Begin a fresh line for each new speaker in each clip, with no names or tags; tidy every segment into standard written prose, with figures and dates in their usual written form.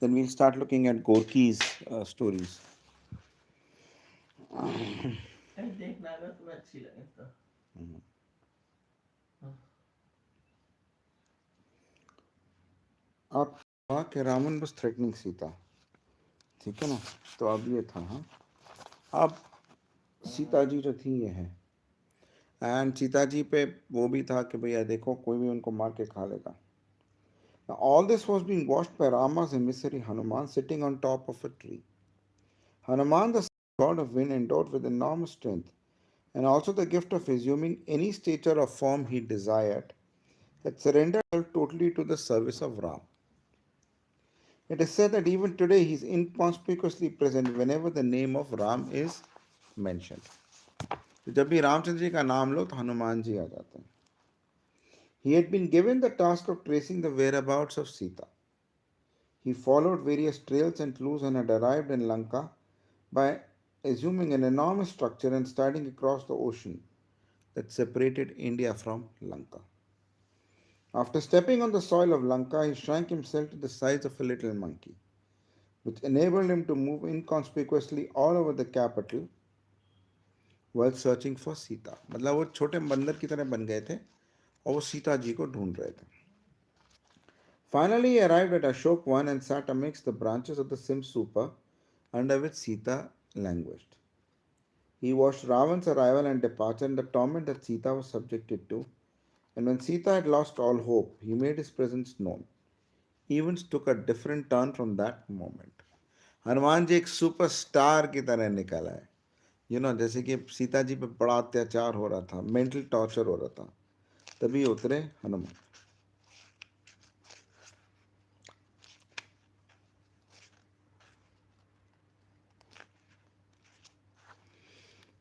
Then we'll start looking at Gorky's stories.
देखना अगर तुम्हें अच्छी लगे तो।
आप कहा कि रावण was threatening सीता, ठीक है ना? तो अब ये था, हाँ, अब सीता जी जो थी ये है, एंड सीता जी पे वो भी था कि भैया देखो कोई भी उनको मार के खा लेगा. Now, all this was being watched by Rama's emissary Hanuman sitting on top of a tree. Hanuman, the god of wind, endowed with enormous strength and also the gift of assuming any stature or form he desired, had surrendered himself totally to the service of Ram. It is said that even today he is inconspicuously present whenever the name of Ram is mentioned. तो जब भी रामचंद्र जी का नाम लो तो हनुमान जी आ जाते हैं. He had been given the task of tracing the whereabouts of Sita. He followed various trails and clues and had arrived in Lanka by assuming an enormous structure and starting across the ocean that separated India from Lanka. After stepping on the soil of Lanka, he shrank himself to the size of a little monkey, which enabled him to move inconspicuously all over the capital while searching for Sita. मतलब वो छोटे बंदर की तरह बन गए थे और वो सीता जी को ढूंढ रहे थे. Finally, he arrived at Ashok One and sat amidst the branches of the Simsupa under which Sita languished. He watched Ravan's arrival and departure and the torment that Sita was subjected to, and when Sita had lost all hope, he made his presence known. Events took a different turn from that moment. Hanuman ji एक superstar की तरह निकला है. जैसे कि सीता जी पे बड़ा अत्याचार हो रहा था, मेंटल टॉर्चर हो रहा था, तभी उतरे Hanuman.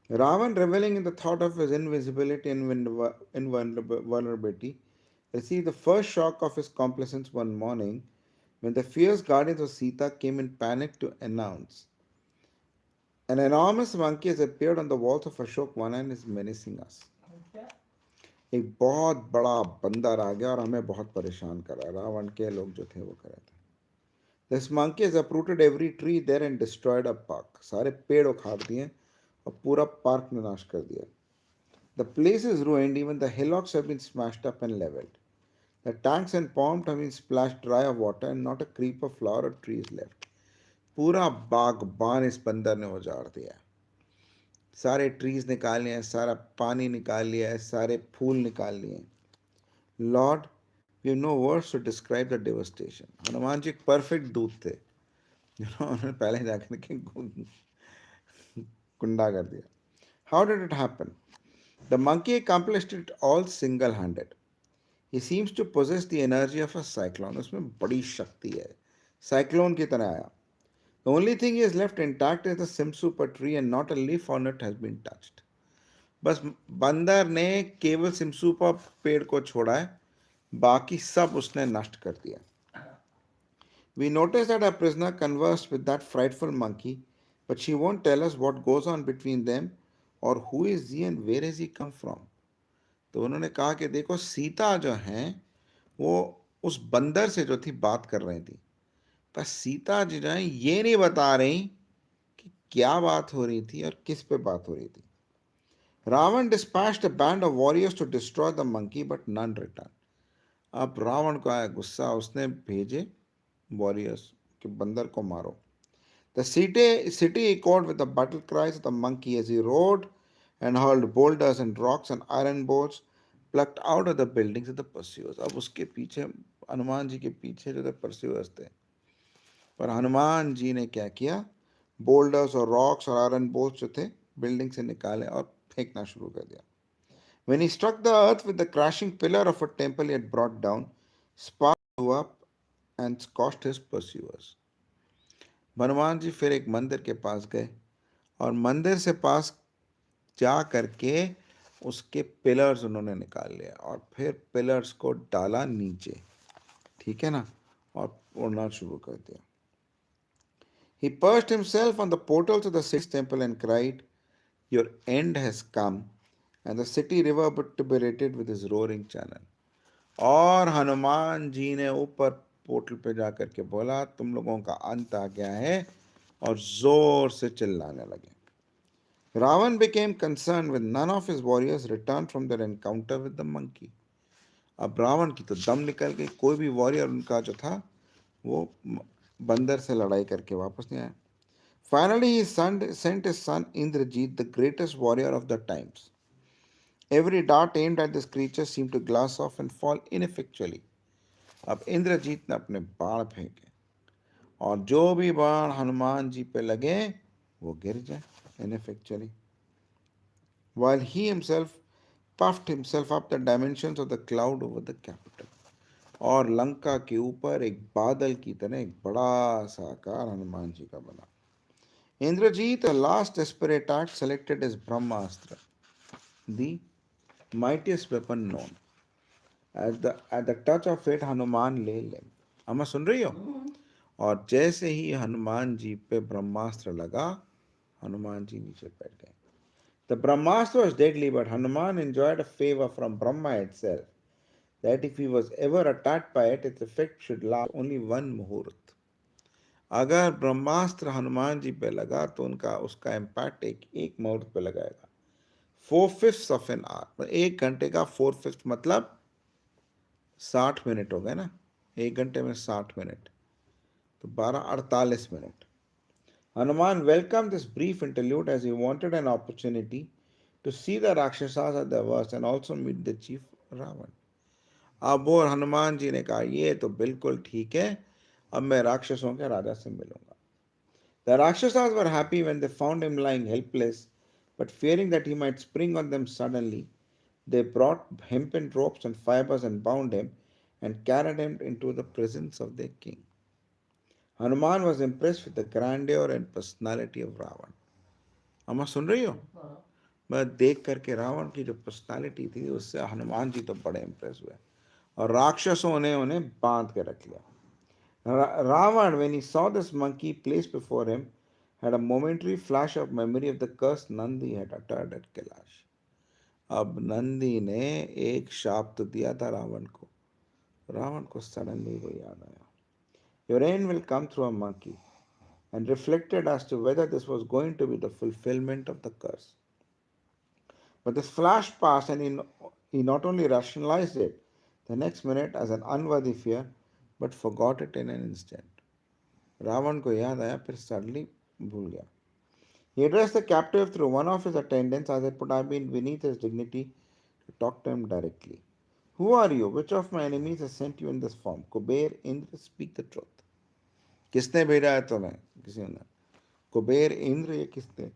Ravan, reveling in the thought of his invisibility and invulnerability, received the first shock of his complacence one morning when the fierce guardians of Sita came in panic to announce an enormous monkey has appeared on the walls of Ashok One and is menacing us. एक बहुत बड़ा बंदर आ गया और हमें बहुत परेशान करा. रावण के लोग जो थे वो कर रहे थे. This monkey has uprooted every tree there and destroyed a park. सारे पेड़ उखाड़ दिए और पूरा पार्क ने नाश कर दिया. The place is ruined, even the hillocks have been smashed up and leveled. The tanks and ponds have been splashed dry of water and not a creep of flower or tree is left. पूरा बागबान इस बंदर ने उजाड़ दिया. सारे trees निकाल लिए, सारा पानी निकाल लिया है, सारे फूल निकाल लिए. Lord, we have no words to describe the devastation. Hanuman ji एक परफेक्ट दूत थे. उन्होंने पहले जाकर के कुंडा कर दिया. How did it happen? The monkey accomplished it all single-handed. He seems to possess the energy of a cyclone. उसमें बड़ी शक्ति है. साइक्लोन की तरह आया. The only thing he has left intact is the simsuper tree and not a leaf on it has been touched. बस बंदर ने केवल सिमसूपा पेड़ को छोड़ा है, बाकी सब उसने नष्ट कर दिया. We notice that our prisoner conversed with that frightful monkey, but she won't tell us what goes on between them or who is he and where has he come from. तो उन्होंने कहा कि देखो सीता जो हैं वो उस बंदर से जो थी बात कर रही थी, पर सीता जी जो है ये नहीं बता रही कि क्या बात हो रही थी और किस पे बात हो रही थी. Ravan dispatched a band of warriors to destroy the monkey but none returned. अब रावण को आया गुस्सा, उसने भेजे वॉरियर्स कि बंदर को मारो. The city echoed with the battle cries of the monkey as he roared and hurled boulders and rocks and iron bolts plucked out of the buildings of the pursuers. अब उसके पीछे हनुमान जी के पीछे जो थे pursuers थे, पर हनुमान जी ने क्या किया, बोल्डर्स और रॉक्स और आयरन बोल्ट्स जो थे बिल्डिंग से निकाले और फेंकना शुरू कर दिया. When he struck the earth with the crashing pillar of a temple he had brought down, sparks blew up and scorched his pursuers. Hanuman ji फिर एक मंदिर के पास गए और मंदिर से पास जा करके उसके पिलर्स उन्होंने निकाल लिया और फिर पिलर्स को डाला नीचे, ठीक है ना, और उड़ना शुरू कर दिया. He perched himself on the portals of the city's temple and cried, "Your end has come," and the city reverberated with his roaring channel. और हनुमान जी ने ऊपर पोर्टल पे जा करके बोला, तुम लोगों का अंत आ गया है, और जोर से चिल्लाने लगे. Ravan became concerned when none of his warriors returned from their encounter with the monkey. अब रावण की तो दम निकल गई, कोई भी वॉरियर उनका जो था वो बंदर से लड़ाई करके वापस नहीं आया. Finally, he sent his son Indrajit, the greatest warrior of the times. Every dart aimed at this creature seemed to glass off and fall ineffectually. अब इंद्रजीत ने अपने बाण फेंके, और जो भी बाण हनुमान जी पे लगे वो गिर जाए ineffectually. While he himself puffed himself up the dimensions of the cloud over the capital. और लंका के ऊपर एक बादल की तरह एक बड़ा सा आकार हनुमान जी का बना. Indrajit, a last desperate act, selected his Brahmastra, the mightiest weapon known. At the touch of it, Hanuman lay limp. अम्मा सुन रही हो? और जैसे ही हनुमान जी पे ब्रह्मास्त्र लगा, हनुमान जी नीचे बैठ गए. The Brahmastra was deadly, but Hanuman enjoyed a favor from Brahma itself, that if he was ever attacked by it, its effect should last only one muhurt. अगर ब्रह्मास्त्र हनुमान जी पे लगा तो उनका उसका इम्पैक्ट एक मुहूर्त पे लगाएगा. 4/5 ऑफ एन आवर, 1 घंटे का 4/5 मतलब 60 मिनट हो गए ना. 1 घंटे में 60 मिनट, तो 12 48 minute. Hanuman welcomed this brief interlude as he wanted an opportunity to see the Rakshasas at their worst and also meet the chief Ravan. अब और हनुमान जी ने कहा, ये तो बिल्कुल ठीक है, अब मैं राक्षसों के राजा से मिलूंगा. The Rakshasas were happy when they found him lying helpless, but fearing that he might spring on them suddenly, they brought hempen ropes and fibers and bound him and carried him into the presence of their king. Hanuman was impressed with the grandeur and personality of Ravan. अम्मा सुन रही हो? मैं देख करके रावण की जो personality थी उससे हनुमान जी तो बड़े इंप्रेस हुए, और राक्षसों ने उन्हें बांध के रख लिया. Ravan, when he saw this monkey placed before him, had a momentary flash of memory of the curse Nandi had uttered at Kailash. अब नंदी ने एक शाप तो दिया था रावण को. रावण को सडनली वो याद आया. Your end will come through a monkey, and reflected as to whether this was going to be the fulfillment of the curse. But this flash passed, and he not only rationalized it the next minute as an unworthy fear, but forgot it in an instant. Ravan को याद आया, फिर suddenly भूल गया. He addressed the captive through one of his attendants, as it would have been beneath his dignity to talk to him directly. Who are you? Which of my enemies has sent you in this form? Kuber, Indra, speak the truth. किसने भेजा है तुम्हें? किसी ने. कुबेर, इंद्र, ये किसने?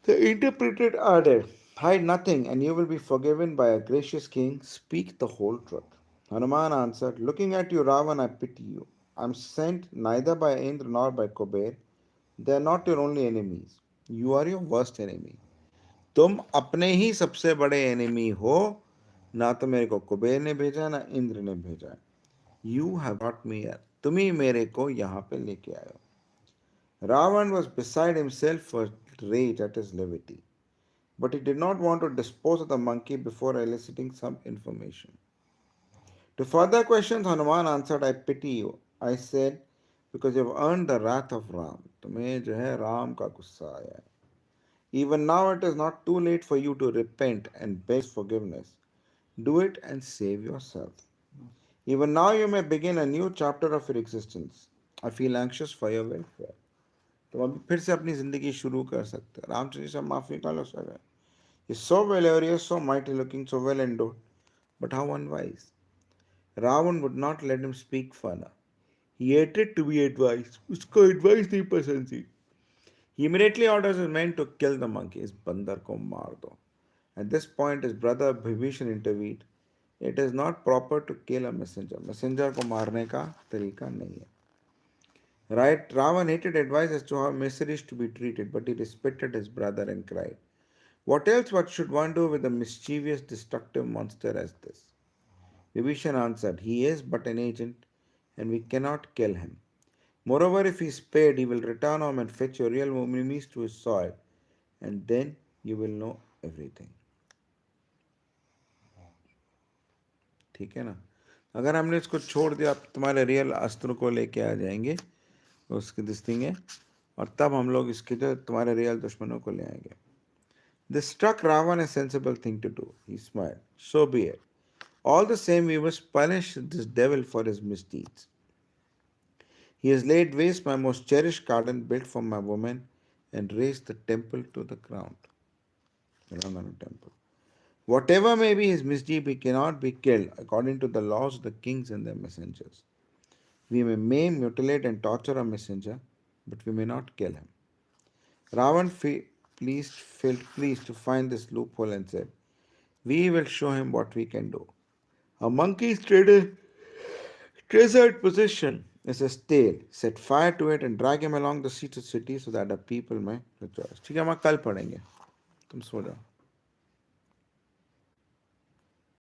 The interpreter added, hide nothing, and you will be forgiven by a gracious king. Speak the whole truth. Hanuman answered, looking at you, Ravan, I pity you. I am sent neither by Indra nor by Kuber. They are not your only enemies. You are your worst enemy. तुम अपने ही सबसे बड़े enemy हो. ना तो मेरे को कुबेर ने भेजा, ना इंद्र ने भेजा. You have brought me here. तुम ही मेरे को यहाँ पे लेके आए हो. Ravan was beside himself for rage at his levity, but he did not want to dispose of the monkey before eliciting some information. To further questions, Hanuman answered, I pity you. I said, because you have earned the wrath of Ram. तुम्हें जो है राम का गुस्सा आया है. Even now it is not too late for you to repent and beg forgiveness. Do it and save yourself. Even now you may begin a new chapter of your existence. I feel anxious for your welfare. तुम अभी फिर से अपनी जिंदगी शुरू कर सकते हो. रामचंद्र जी से माफी का लो sir. He's so valorious, so mighty looking, so well endowed, but how unwise. Ravan would not let him speak further. He hated to be advised. उसको advice नहीं पसंद थी. He immediately orders his men to kill the monkey. इस बंदर को मार दो. At this point, his brother Vibhishan intervened. It is not proper to kill a messenger. Messenger को मारने का तरीका नहीं है. Right? Ravan hated advice as to how messages to be treated, but he respected his brother and cried, what else what should one do with a mischievous, destructive monster as this? Vibhishan answered, he is but an agent, and we cannot kill him. Moreover, if he is spared, he will return home and fetch your real enemies to his soil, and then you will know everything. ठीक है ना. अगर हमने इसको छोड़ दिया, आप तुम्हारे रियल अस्त्र को लेके आ जाएंगे उसकी दिस थिंग है, और तब हम लोग इसके जो तुम्हारे रियल दुश्मनों को ले आएंगे. This struck Ravan a sensible thing to do. He smiled. So be it. All the same, we must punish this devil for his misdeeds. He has laid waste my most cherished garden built for my woman and razed the temple to the ground. The Ravana temple. Whatever may be his misdeed, he cannot be killed according to the laws of the kings and their messengers. We may maim, mutilate, and torture a messenger, but we may not kill him. Ravan felt pleased to find this loophole and said, we will show him what we can do. A monkey's treasured possession is his tail. Set fire to it and drag him along the streets of the city so that the people may rejoice. ठीक है, हम कल पढ़ेंगे. तुम सो जाओ.